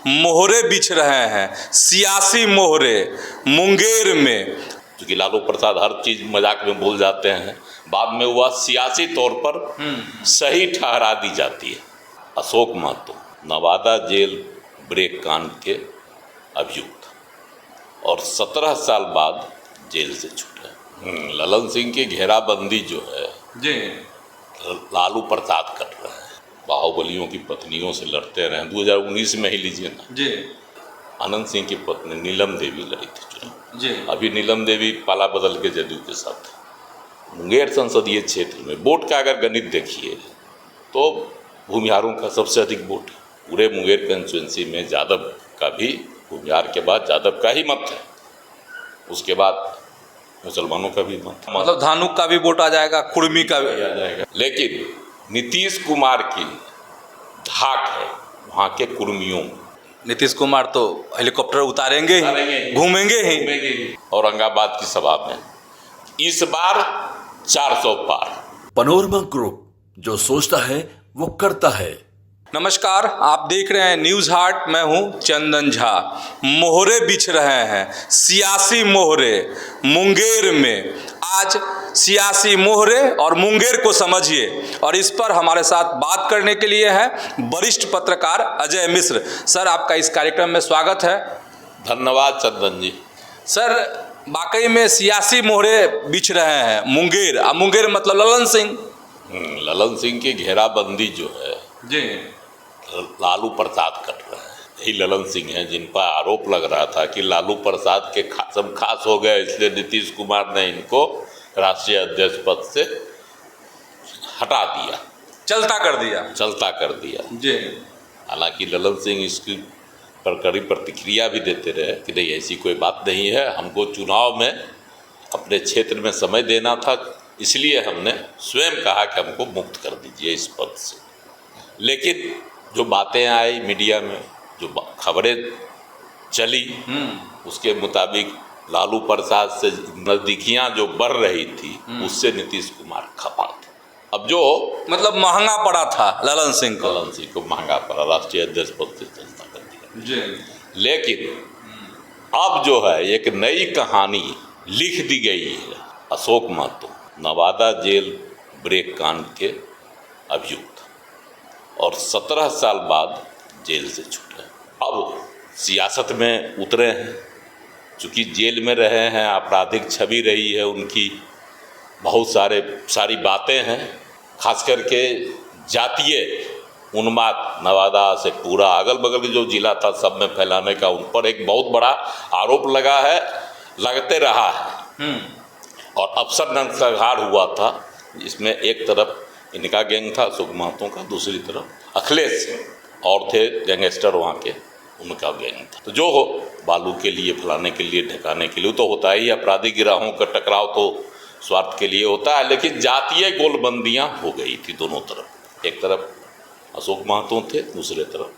मोहरे बिछ रहे हैं, सियासी मोहरे मुंगेर में। क्योंकि लालू प्रसाद हर चीज मजाक में बोल जाते हैं, बाद में वह सियासी तौर पर सही ठहरा दी जाती है। अशोक महतो नवादा जेल ब्रेक कांड के अभियुक्त और 17 साल बाद जेल से छूटे। ललन सिंह की घेराबंदी जो है जी लालू प्रसाद कर रहे हैं, बाहुबलियों की पत्नियों से लड़ते रहे। 2019 में ही लीजिए ना जी अनंत सिंह की पत्नी नीलम देवी लड़ी थी चुनाव। जी अभी नीलम देवी पाला बदल के जदयू के साथ। मुंगेर संसदीय क्षेत्र में वोट का अगर गणित देखिए तो भूमिहारों का सबसे अधिक वोट है। पूरे मुंगेर कंस्टिट्यूंसी में यादव का भी, भूमिहार के बाद यादव का ही मत है, उसके बाद मुसलमानों का भी मत, मतलब धानुक का भी वोट आ जाएगा, कुर्मी का भी आ जाएगा। लेकिन नीतीश कुमार की धाक है वहाँ के कुर्मियों। नीतीश कुमार तो हेलीकॉप्टर उतारेंगे ही, घूमेंगे ही। औरंगाबाद की सभा में इस बार 400 पार। पनोरमा ग्रुप, जो सोचता है वो करता है। नमस्कार, आप देख रहे हैं न्यूज़ हार्ट। मैं हूं चंदन झा। मोहरे बिछ रहे हैं, सियासी मोहरे मुंगेर में। आज सियासी मोहरे और मुंगेर को समझिए, और इस पर हमारे साथ बात करने के लिए है वरिष्ठ पत्रकार अजय मिश्र। सर, आपका इस कार्यक्रम में स्वागत है। धन्यवाद चंदन जी। सर, वाकई में सियासी मोहरे बिछ रहे हैं मुंगेर। अब मुंगेर मतलब ललन सिंह। ललन सिंह की घेराबंदी जो है जी लालू प्रसाद कर रहे हैं। यही ललन सिंह हैं जिन पर आरोप लग रहा था कि लालू प्रसाद के सब खास हो गए, इसलिए नीतीश कुमार ने इनको राष्ट्रीय अध्यक्ष पद से हटा दिया, चलता कर दिया जी। हालांकि ललन सिंह इसकी पर कड़ी प्रतिक्रिया भी देते रहे कि नहीं, ऐसी कोई बात नहीं है, हमको चुनाव में अपने क्षेत्र में समय देना था, इसलिए हमने स्वयं कहा कि हमको मुक्त कर दीजिए इस पद से। लेकिन जो बातें आई मीडिया में, जो खबरें चली, उसके मुताबिक लालू प्रसाद से नज़दीकियाँ जो बढ़ रही थी, उससे नीतीश कुमार खपा था। अब जो मतलब महंगा पड़ा था ललन सिंह को महंगा पड़ा, राष्ट्रीय अध्यक्ष पद से चलता कर दिया जी। लेकिन अब जो है एक नई कहानी लिख दी गई है। अशोक महतो नवादा जेल ब्रेक कांड के अभियुक्त और 17 साल बाद जेल से छूटे। अब सियासत में उतरे हैं, चूँकि जेल में रहे हैं, आपराधिक छवि रही है उनकी, बहुत सारी बातें हैं, खास करके जातीय उन्माद नवादा से पूरा अगल बगल के जो जिला था सब में फैलाने का उन पर एक बहुत बड़ा आरोप लगा है, लगते रहा है। और अफसर नरसंहार हुआ था, जिसमें एक तरफ इनका गैंग था अशोक महतो का, दूसरी तरफ अखिलेश और थे गैंगस्टर वहाँ के, उनका गैंग था। तो जो हो बालू के लिए, फलाने के लिए, ढकाने के लिए तो होता ही, आपराधिक गिरोहों का टकराव तो स्वार्थ के लिए होता है। लेकिन जातीय गोलबंदियाँ हो गई थी दोनों तरफ। एक तरफ अशोक महतो थे, दूसरे तरफ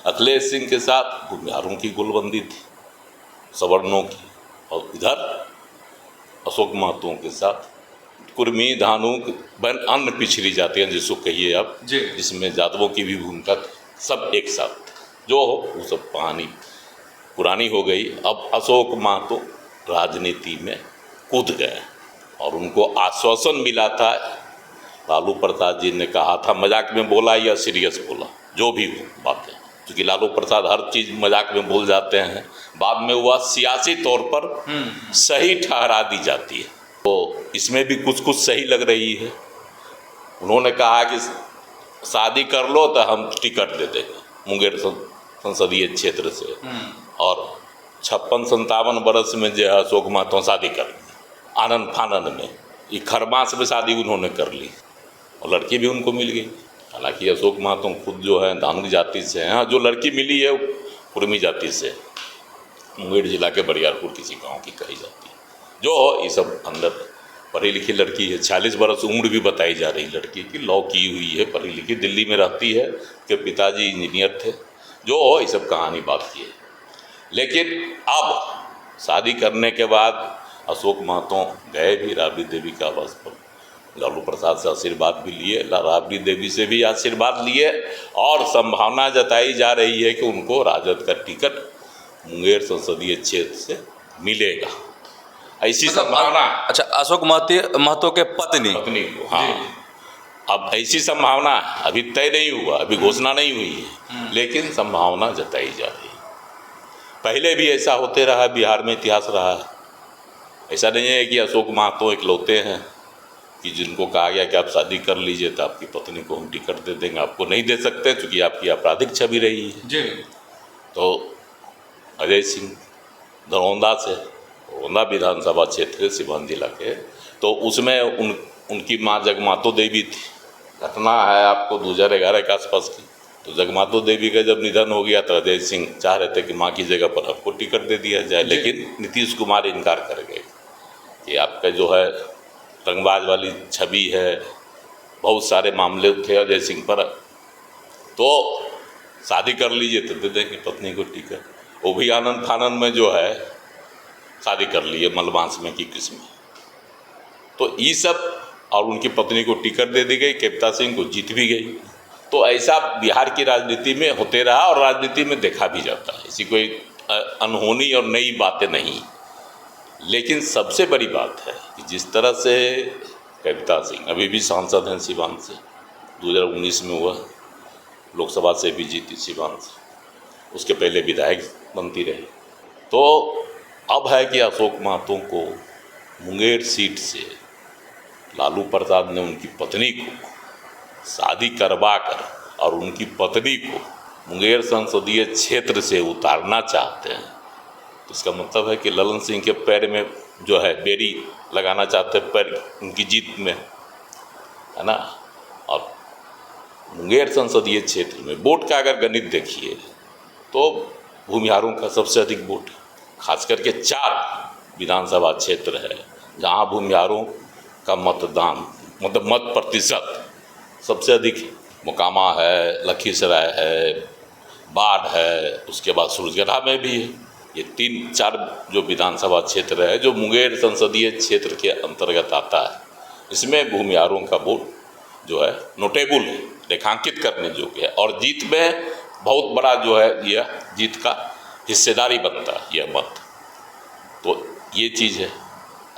अखिलेश सिंह के साथ भूमिहारों की गोलबंदी थी, सवर्णों की, और इधर अशोक महतो के साथ कुर्मी, धानुक, अन्य पिछड़ी जातियाँ जिसको कहिए आप, जिसमें यादवों की भी भूमिका, सब एक साथ जो हो, वो सब कहानी पुरानी हो गई। अब अशोक महतो राजनीति में कूद गए और उनको आश्वासन मिला था, लालू प्रसाद जी ने कहा था, मजाक में बोला या सीरियस बोला, जो भी हो बातें, क्योंकि लालू प्रसाद हर चीज़ मजाक में बोल जाते हैं, बाद में वह सियासी तौर पर सही ठहरा दी जाती है। तो इसमें भी कुछ सही लग रही है। उन्होंने कहा कि शादी कर लो तो हम टिकट दे देंगे मुंगेर संसदीय क्षेत्र से, और 56-57 बरस में जो है अशोक महतो शादी कर ली, आनंद फानंद में, ये खरमास में शादी उन्होंने कर ली और लड़की भी उनको मिल गई। हालांकि अशोक महतो खुद जो है धानुक जाति से हैं, जो लड़की मिली है कुर्मी जाति से, मुंगेर जिला के बरियारपुर किसी गाँव की कही जाती है। जो हो, ये सब अंदर पढ़ी लिखी लड़की है, 40 बरस उम्र भी बताई जा रही लड़की की, लॉ की हुई है, पढ़ी लिखी, दिल्ली में रहती है, के पिताजी इंजीनियर थे। जो हो, ये सब कहानी बात की है। लेकिन अब शादी करने के बाद अशोक महतो गए भी राबड़ी देवी के आवास पर, लालू प्रसाद से आशीर्वाद भी लिए, राबड़ी देवी से भी आशीर्वाद लिए, और संभावना जताई जा रही है कि उनको राजद का टिकट मुंगेर संसदीय क्षेत्र से मिलेगा, ऐसी संभावना। अच्छा, अशोक महतो के पत्नी को, हाँ, अब ऐसी संभावना है, अभी तय नहीं हुआ, अभी घोषणा नहीं हुई है, लेकिन संभावना जताई जा रही है। पहले भी ऐसा होते रहा, बिहार में इतिहास रहा है। ऐसा नहीं है कि अशोक महतो इकलौते हैं कि जिनको कहा गया कि आप शादी कर लीजिए तो आपकी पत्नी को हम टिकट दे देंगे, आपको नहीं दे सकते क्योंकि आपकी आपराधिक छवि रही है जी। तो अजय सिंह दरौंदा से, दरौंदा विधानसभा क्षेत्र सीवान जिला के, तो उसमें उनकी माँ जगमातो देवी थी। घटना है आपको 2011 के आसपास की। तो जगमातो देवी का जब निधन हो गया तो अजय सिंह चाह रहे थे कि माँ की जगह पर आपको टिकट दे दिया जाए, लेकिन नीतीश कुमार इनकार कर गए कि आपका जो है रंगबाज वाली छवि है, बहुत सारे मामले थे अजय सिंह पर, तो शादी कर लीजिए तो दे देंगे पत्नी को टिकट। वो भी आनंद फानंद में जो है शादी कर लिए मलबांस में की किस्म। तो ये सब, और उनकी पत्नी को टिकट दे दी गई, केप्ता सिंह को जीत भी गई। तो ऐसा बिहार की राजनीति में होते रहा और राजनीति में देखा भी जाता है, ऐसी कोई अनहोनी और नई बातें नहीं। लेकिन सबसे बड़ी बात है कि जिस तरह से केप्ता सिंह अभी भी सांसद हैं सीवान से, 2019 में हुआ, लोकसभा से भी जीती सीवान से, उसके पहले विधायक बनती रही। तो अब है कि अशोक महतो को मुंगेर सीट से लालू प्रसाद ने उनकी पत्नी को शादी करवा कर और उनकी पत्नी को मुंगेर संसदीय क्षेत्र से उतारना चाहते हैं। तो इसका मतलब है कि ललन सिंह के पैर में जो है बेड़ी लगाना चाहते हैं, पैर उनकी जीत में, है ना। और मुंगेर संसदीय क्षेत्र में वोट का अगर गणित देखिए तो भूमिहारों का सबसे अधिक वोट, खास करके 4 विधानसभा क्षेत्र है जहां भूमिहारों का मतदान, मतलब मत प्रतिशत सबसे अधिक है। मोकामा है, लखीसराय है, बाढ़ है, उसके बाद सूरजगढ़ा में भी है। ये 3-4 जो विधानसभा क्षेत्र है जो मुंगेर संसदीय क्षेत्र के अंतर्गत आता है, इसमें भूमिहारों का वोट जो है नोटेबल है, रेखांकित करने योग्य है, और जीत में बहुत बड़ा जो है यह जीत का हिस्सेदारी बनता है यह मत। तो ये चीज़ है।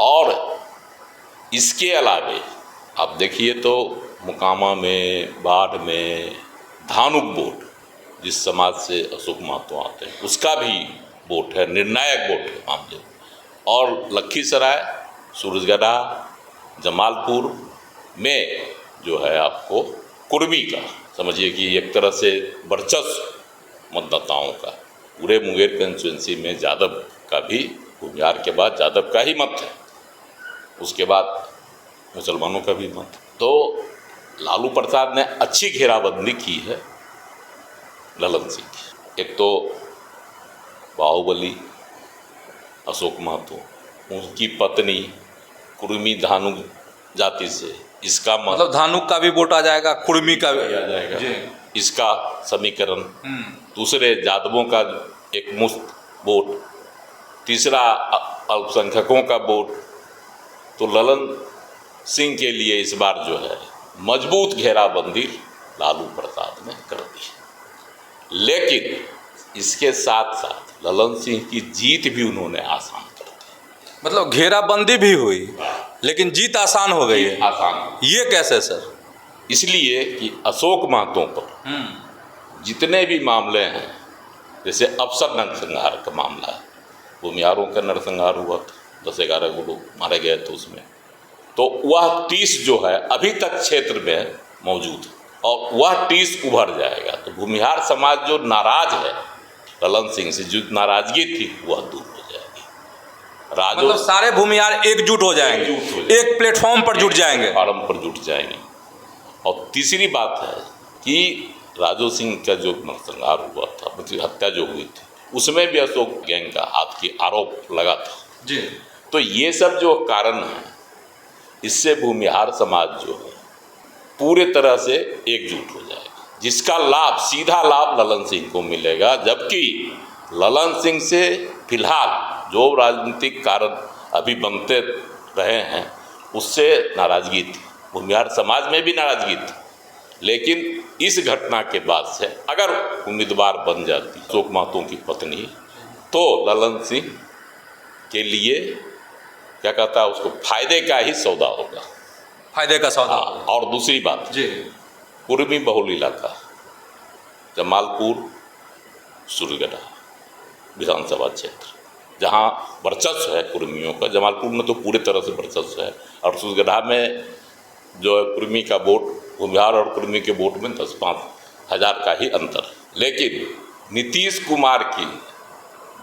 और इसके अलावे आप देखिए तो मोकामा में, बाढ़ में धानुक वोट, जिस समाज से अशोक महतो आते हैं, उसका भी वोट है, निर्णायक वोट है मामले। और लखीसराय, सूरजगढ़ा, जमालपुर में जो है आपको कुर्मी का, समझिए कि एक तरह से वर्चस्व मतदाताओं का, पूरे मुंगेर कंस्टिट्यूंसी में यादव का भी, भूमिहार के बाद यादव का ही मत है, उसके बाद मुसलमानों का भी मत। तो लालू प्रसाद ने अच्छी घेराबंदी की है ललन सिंह की। एक तो बाहुबली अशोक महतो, उनकी पत्नी कुर्मी धानुक जाति से, इसका मतलब धानुक का भी वोट आ जाएगा, कुर्मी का भी आ जाएगा, इसका समीकरण। दूसरे यादवों का एक मुश्त वोट, तीसरा अल्पसंख्यकों का वोट। तो ललन सिंह के लिए इस बार जो है मजबूत घेराबंदी लालू प्रसाद ने कर दी। लेकिन इसके साथ साथ ललन सिंह की जीत भी उन्होंने आसान कर दी। मतलब घेराबंदी भी हुई लेकिन जीत आसान हो गई है। आसान। ये कैसे सर? इसलिए कि अशोक महतो पर जितने भी मामले हैं, जैसे अफसर नरसंहार का मामला है, भूमिहारों का नरसंहार हुआ था, 10-11 लोग मारे गए थे उसमें, तो वह 30 जो है अभी तक क्षेत्र में मौजूद है और वह 30 उभर जाएगा। तो भूमिहार समाज जो नाराज है ललन सिंह से, जो नाराजगी थी, वह दूर हो जाएगी। मतलब सारे भूमिहार एकजुट हो जाएंगे, एक प्लेटफॉर्म पर जुट जाएंगे, फार्म पर जुट जाएंगे। और तीसरी बात है कि राजू सिंह का जो नरसंहार हुआ था, मतलब हत्या जो हुई थी, उसमें भी अशोक गैंग का हाथ की आरोप लगा था जी। तो ये सब जो कारण है, इससे भूमिहार समाज जो है पूरे तरह से एकजुट हो जाएगा, जिसका लाभ, सीधा लाभ ललन सिंह को मिलेगा। जबकि ललन सिंह से फिलहाल जो राजनीतिक कारण अभी बनते रहे हैं, उससे नाराजगी थी, भूमिहार समाज में भी नाराजगी थी, लेकिन इस घटना के बाद से अगर उम्मीदवार बन जाती अशोक महतो की पत्नी तो ललन सिंह के लिए क्या कहता है उसको फायदे का ही सौदा होगा। फायदे का सौदा। हाँ, और दूसरी बात जी। कुर्मी बहुल इलाका जमालपुर सूर्यगढ़ा विधानसभा क्षेत्र जहाँ वर्चस्व है कुर्मियों का, जमालपुर में तो पूरे तरह से वर्चस्व है और सूर्यगढ़ा में जो है कुर्मी का वोट भूमिहार और कुर्मी के वोट में 10-5 हज़ार का ही अंतर। लेकिन नीतीश कुमार की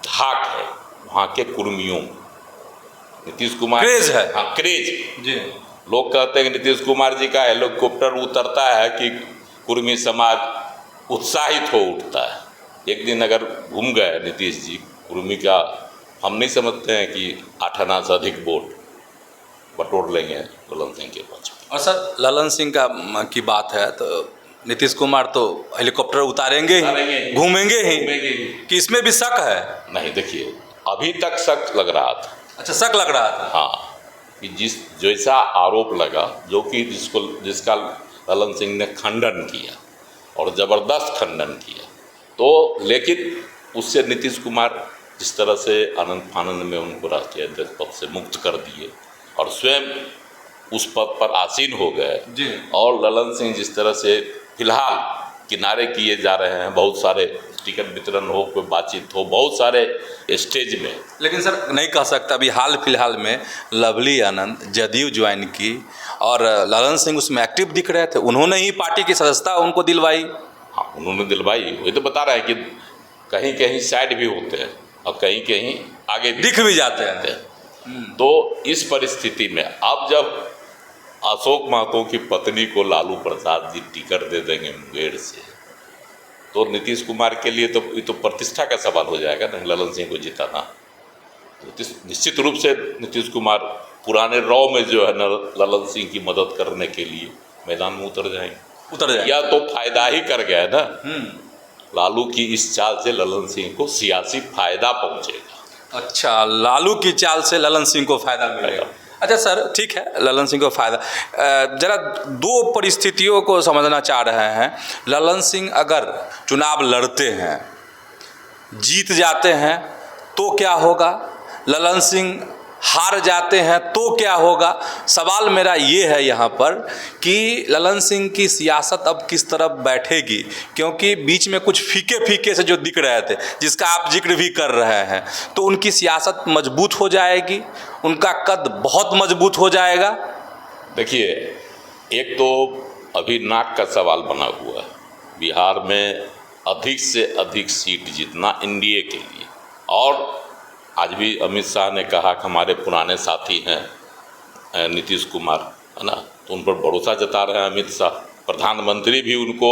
धाक है वहाँ के कुर्मियों में। नीतीश कुमार क्रेज है। हाँ, क्रेज जी। लोग कहते हैं कि नीतीश कुमार जी का हेलीकॉप्टर उतरता है कि कुर्मी समाज उत्साहित हो उठता है। एक दिन अगर घूम गए नीतीश जी कुर्मी का, हम नहीं समझते हैं कि 8 आना से अधिक वोट बटोर लेंगे ललन सिंह के पक्ष में। और सर ललन सिंह की बात है तो नीतीश कुमार तो हेलीकॉप्टर उतारेंगे ही, घूमेंगे ही कि इसमें भी शक है? नहीं, देखिए अभी तक शक लग रहा था। अच्छा, शक लग रहा था। हाँ, कि जैसा आरोप लगा जो कि जिसका ललन सिंह ने खंडन किया और ज़बरदस्त खंडन किया, तो लेकिन उससे नीतीश कुमार जिस तरह से आनंद फानंद में उनको राष्ट्रीय अध्यक्ष पद से मुक्त कर दिए और स्वयं उस पद पर आसीन हो गए जी। और ललन सिंह जिस तरह से फिलहाल किनारे किए जा रहे हैं, बहुत सारे टिकट वितरण हो, कोई बातचीत हो, बहुत सारे स्टेज में। लेकिन सर नहीं कह सकता, अभी हाल फिलहाल में लवली आनंद जदयू ज्वाइन की और ललन सिंह उसमें एक्टिव दिख रहे थे, उन्होंने ही पार्टी की सदस्यता उनको दिलवाई। हाँ, उन्होंने दिलवाई, वही तो बता रहे हैं कि कहीं कहीं साइड भी होते हैं और कहीं कहीं आगे दिख भी जाते हैं। तो इस परिस्थिति में अब जब अशोक महतो की पत्नी को लालू प्रसाद जी टिकट दे देंगे मुंगेर से, तो नीतीश कुमार के लिए तो ये तो प्रतिष्ठा का सवाल हो जाएगा ना ललन सिंह को जिताना। तो निश्चित रूप से नीतीश कुमार पुराने रॉ में जो है न ललन सिंह की मदद करने के लिए मैदान में उतर जाएंगे। या तो फायदा ही कर गया ना, लालू की इस चाल से ललन सिंह को सियासी फायदा पहुंचेगा। अच्छा, लालू की चाल से ललन सिंह को फायदा मिलेगा। अच्छा सर, ठीक है, ललन सिंह को फायदा। जरा दो परिस्थितियों को समझना चाह रहे हैं। ललन सिंह अगर चुनाव लड़ते हैं, जीत जाते हैं तो क्या होगा? ललन सिंह हार जाते हैं तो क्या होगा? सवाल मेरा ये है यहाँ पर कि ललन सिंह की सियासत अब किस तरफ बैठेगी, क्योंकि बीच में कुछ फीके फीके से जो दिख रहे थे, जिसका आप जिक्र भी कर रहे हैं, तो उनकी सियासत मजबूत हो जाएगी, उनका कद बहुत मजबूत हो जाएगा। देखिए, एक तो अभी नाक का सवाल बना हुआ है, बिहार में अधिक से अधिक सीट जीतना एनडीए के लिए। और आज भी अमित शाह ने कहा कि हमारे पुराने साथी हैं नीतीश कुमार, है ना, तो उन पर भरोसा जता रहे हैं अमित शाह। प्रधानमंत्री भी उनको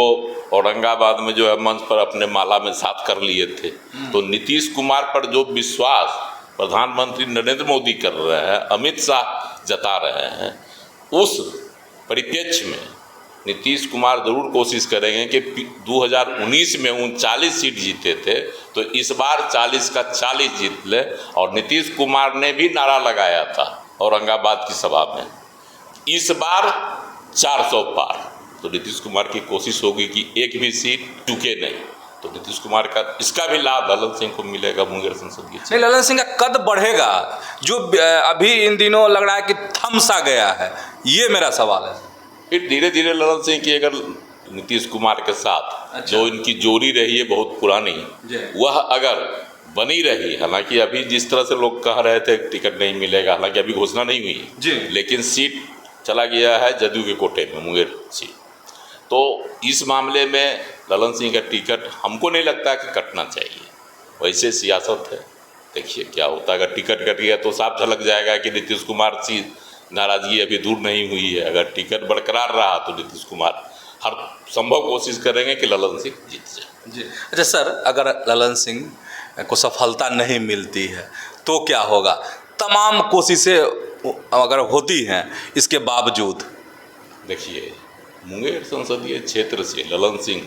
औरंगाबाद में जो है मंच पर अपने माला में साथ कर लिए थे। तो नीतीश कुमार पर जो विश्वास प्रधानमंत्री नरेंद्र मोदी कर रहे हैं, अमित शाह जता रहे हैं, उस परिप्रेक्ष्य में नीतीश कुमार ज़रूर कोशिश करेंगे कि 2019 में 39 सीट जीते थे तो इस बार 40 का 40 जीत ले। और नीतीश कुमार ने भी नारा लगाया था औरंगाबाद की सभा में, इस बार 400 पार। तो नीतीश कुमार की कोशिश होगी कि एक भी सीट चूके नहीं। तो नीतीश कुमार का इसका भी लाभ ललन सिंह को मिलेगा मुंगेर संसदीय क्षेत्र। ललन सिंह का कद बढ़ेगा, जो अभी इन दिनों लग रहा है कि थम सा गया है, ये मेरा सवाल है। फिर धीरे धीरे ललन सिंह की अगर नीतीश कुमार के साथ जो इनकी जोड़ी रही है बहुत पुरानी, वह अगर बनी रही, हालांकि अभी जिस तरह से लोग कह रहे थे टिकट नहीं मिलेगा, हालांकि अभी घोषणा नहीं हुई, लेकिन सीट चला गया है जदयू के कोटे में मुंगेर सीट। तो इस मामले में ललन सिंह का टिकट हमको नहीं लगता कि कटना चाहिए। वैसे सियासत है, देखिए क्या होता है। अगर टिकट कट गया तो साफ झलक जाएगा कि नीतीश कुमार की नाराजगी अभी दूर नहीं हुई है। अगर टिकट बरकरार रहा तो नीतीश कुमार हर संभव कोशिश करेंगे कि ललन सिंह जीत जाए। जी अच्छा सर, अगर ललन सिंह को सफलता नहीं मिलती है तो क्या होगा? तमाम कोशिशें अगर होती हैं इसके बावजूद, देखिए मुंगेर संसदीय क्षेत्र से ललन सिंह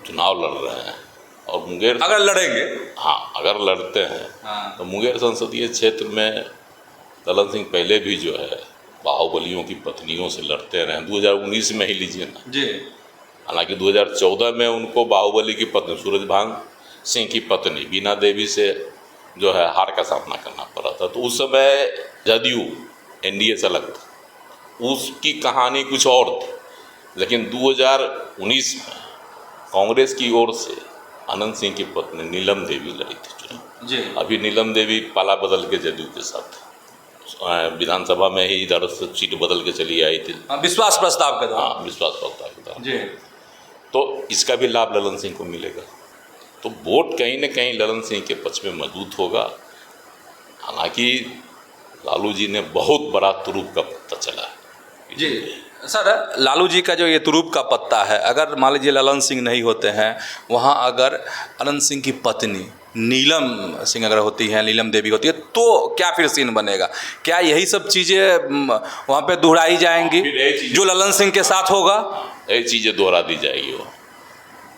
चुनाव लड़ रहे हैं और मुंगेर अगर लड़ेंगे, हाँ अगर लड़ते हैं तो मुंगेर संसदीय क्षेत्र में ललन सिंह पहले भी जो है बाहुबलियों की पत्नियों से लड़ते रहे। 2019 में ही लीजिए ना, जी हालांकि 2014 में उनको बाहुबली की पत्नी सूरजभान सिंह की पत्नी बीना देवी से जो है हार का सामना करना पड़ा था। तो उस समय जदयू एनडीए से अलग था, उसकी कहानी कुछ और थी। लेकिन 2019 में कांग्रेस की ओर से अनंत सिंह की पत्नी नीलम देवी लड़ी थी चुनाव। जी अभी नीलम देवी पाला बदल के जदयू के साथ विधानसभा में ही इधर से सीट बदल के चली आई थी। विश्वास प्रस्ताव के दौरान। हाँ, विश्वास प्रस्ताव के दौरान। जी तो इसका भी लाभ ललन सिंह को मिलेगा। तो वोट कहीं न कहीं ललन सिंह के पक्ष में मजबूत होगा। हालांकि लालू जी ने बहुत बड़ा तुरूप का पत्ता चला है। जी सर, लालू जी का जो ये तुरूप का पत्ता है, अगर मान लीजिए ललन सिंह नहीं होते हैं, वहाँ अगर अनंत सिंह की पत्नी नीलम सिंह अगर होती हैं, नीलम देवी होती है, तो क्या फिर सीन बनेगा? क्या यही सब चीज़ें वहाँ पे दोहराई जाएंगी जो ललन सिंह के साथ होगा? यही चीज़ें दोहरा दी जाएगी। वो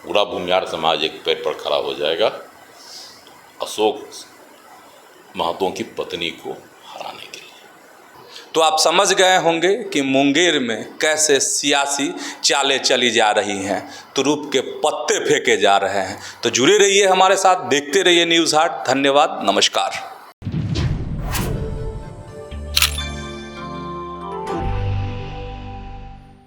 पूरा भूमिहार समाज एक पैर पर खड़ा हो जाएगा अशोक महतो की पत्नी को हराने के लिए। तो आप समझ गए होंगे कि मुंगेर में कैसे सियासी चालें चली जा रही हैं, तुरूप के पत्ते फेंके जा रहे हैं। तो जुड़े रहिए हमारे साथ, देखते रहिए न्यूज़ हाट। धन्यवाद, नमस्कार।